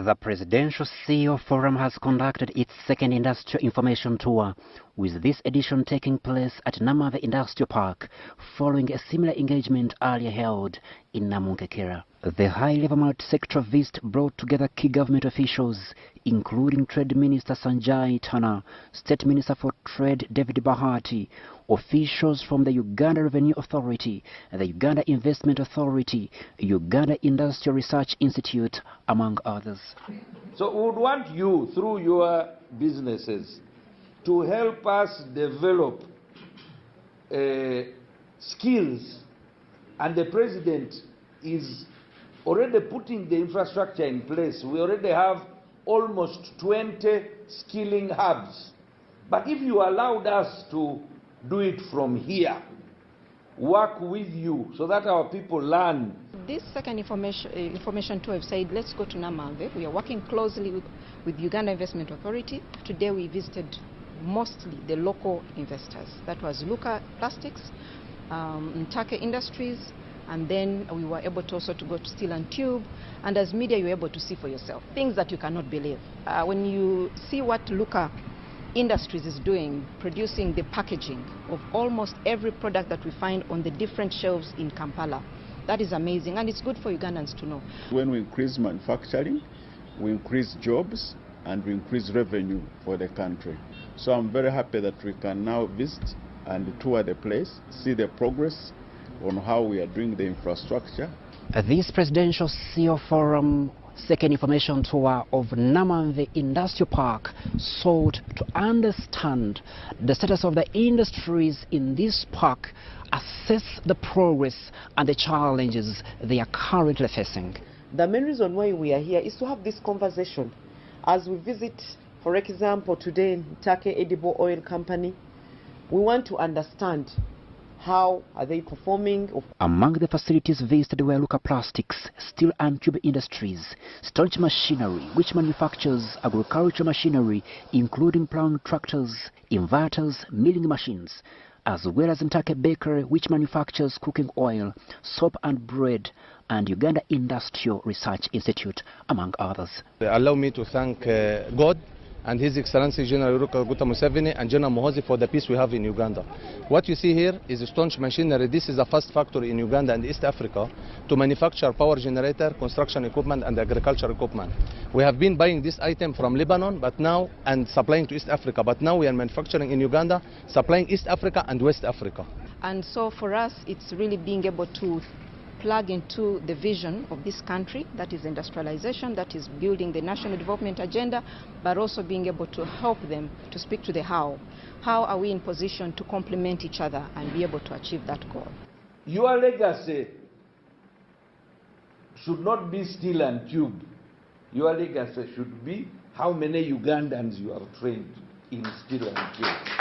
The Presidential CEO Forum has conducted its second industrial information tour, with this edition taking place at Namanve Industrial Park, following a similar engagement earlier held in Namunke. The high-level multi-sectoral visit brought together key government officials, including Trade Minister Sanjay Tana, State Minister for Trade David Bahati, officials from the Uganda Revenue Authority, the Uganda Investment Authority, Uganda Industrial Research Institute, among others. So we would want you, through your businesses, to help us develop skills, and the President is already putting the infrastructure in place. We already have almost 20 skilling hubs. But if you allowed us to do it from here, work with you so that our people learn. This second information tour, I've said, let's go to Namanve. We are working closely with Uganda Investment Authority. Today we visited mostly the local investors. That was Local Plastics, Namanve Industries, and then we were able to also to go to Steel and Tube, and as media you're able to see for yourself things that you cannot believe. When you see what Local Industries is doing, producing the packaging of almost every product that we find on the different shelves in Kampala, that is amazing, and it's good for Ugandans to know. When we increase manufacturing, we increase jobs and we increase revenue for the country. So I'm very happy that we can now visit and tour the place, see the progress on how we are doing the infrastructure. This Presidential CEO Forum second information tour of Namanve Industrial Park sought to understand the status of the industries in this park, assess the progress and the challenges they are currently facing. The main reason why we are here is to have this conversation. As we visit, for example, today Take Edible Oil Company, we want to understand how are they performing. Among the facilities visited were Local Plastics, Steel and Tube Industries, Staunch Machinery, which manufactures agricultural machinery, including plowing tractors, inverters, milling machines, as well as Namanve Bakery, which manufactures cooking oil, soap and bread, and Uganda Industrial Research Institute, among others. Allow me to thank God and His Excellency General Yoweri Museveni and General Muhoozi for the peace we have in Uganda. What you see here is a Staunch Machinery. This is the first factory in Uganda and East Africa to manufacture power generator, construction equipment and agricultural equipment. We have been buying this item from Lebanon and supplying to East Africa, but now we are manufacturing in Uganda, supplying East Africa and West Africa. And so for us, it's really being able to plug into the vision of this country, that is industrialization, that is building the national development agenda, but also being able to help them to speak to the how. How are we in position to complement each other and be able to achieve that goal? Your legacy should not be Steel and Tube. Your legacy should be how many Ugandans you have trained in Steel and Tube.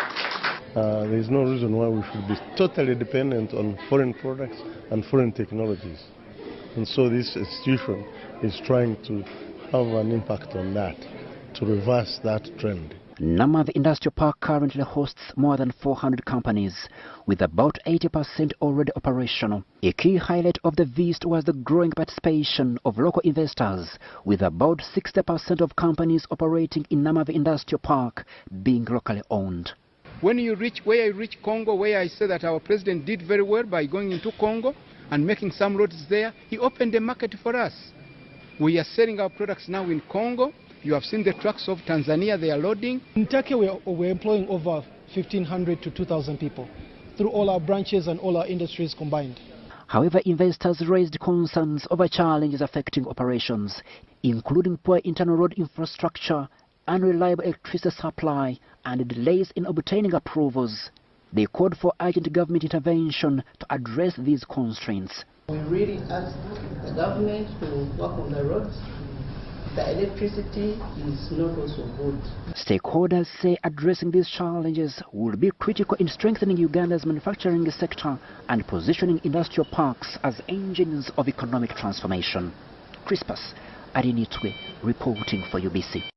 There is no reason why we should be totally dependent on foreign products and foreign technologies. And so this institution is trying to have an impact on that, to reverse that trend. Namanve Industrial Park currently hosts more than 400 companies, with about 80% already operational. A key highlight of the visit was the growing participation of local investors, with about 60% of companies operating in Namanve Industrial Park being locally owned. When you reach where I reach Congo, where I say that our president did very well by going into Congo and making some roads there, he opened a market for us. We are selling our products now in Congo. You have seen the trucks of Tanzania, they are loading. In Turkey, we're employing over 1,500 to 2,000 people through all our branches and all our industries combined. However, investors raised concerns over challenges affecting operations, including poor internal road infrastructure, unreliable electricity supply, and delays in obtaining approvals. They called for urgent government intervention to address these constraints. We really ask the government to work on the roads. The electricity is not also good. Stakeholders say addressing these challenges will be critical in strengthening Uganda's manufacturing sector and positioning industrial parks as engines of economic transformation. Crispus Arinitwe reporting for UBC.